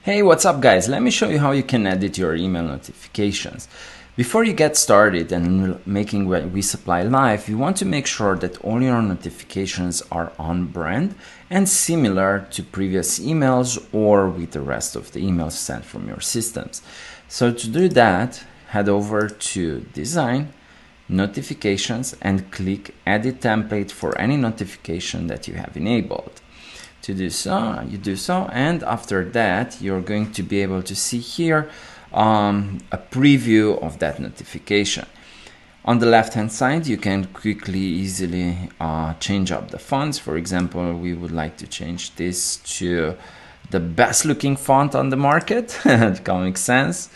Hey, what's up guys? Let me show you how you can edit your email notifications. Before you get started and making WeSupply live, you want to make sure that all your notifications are on brand and similar to previous emails or with the rest of the emails sent from your systems. So to do that, head over to Design, Notifications, and click Edit Template for any notification that you have enabled. To do so, you do so, and after that you're going to be able to see here a preview of that notification. On the left hand side you can easily change up the fonts. For example, we would like to change this to the best looking font on the market, Comic Sans,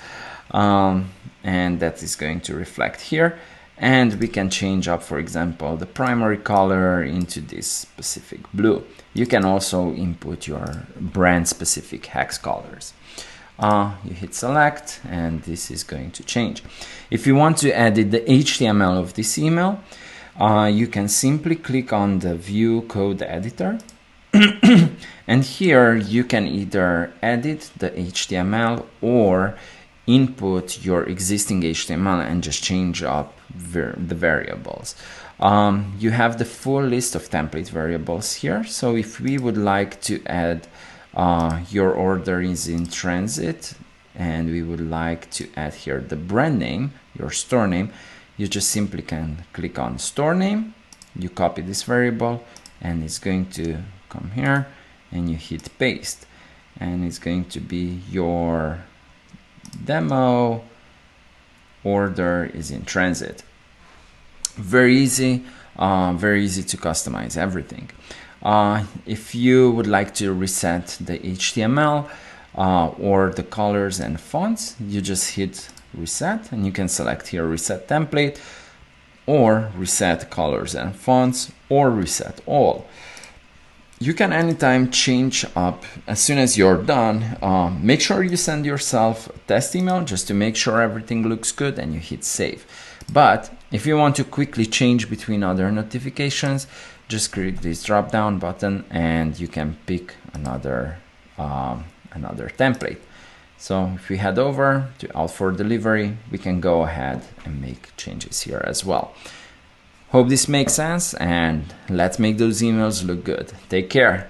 and that is going to reflect here. And we can change up, for example, the primary color into this specific blue. You can also input your brand specific hex colors. You hit select and this is going to change. If you want to edit the HTML of this email, you can simply click on the view code editor and here you can either edit the HTML or input your existing HTML and just change up the variables. You have the full list of template variables here. So if we would like to add your order is in transit and we would like to add here the brand name, your store name, you just simply can click on store name, you copy this variable and it's going to come here and you hit paste and it's going to be your demo order is in transit. Very easy to customize everything. If you would like to reset the HTML or the colors and fonts, you just hit reset and you can select here reset template or reset colors and fonts or reset all. You can anytime change up as soon as you're done. Make sure you send yourself a test email just to make sure everything looks good and you hit save. But if you want to quickly change between other notifications, just click this drop down button and you can pick another template. So if we head over to out for delivery, we can go ahead and make changes here as well. Hope this makes sense and let's make those emails look good. Take care.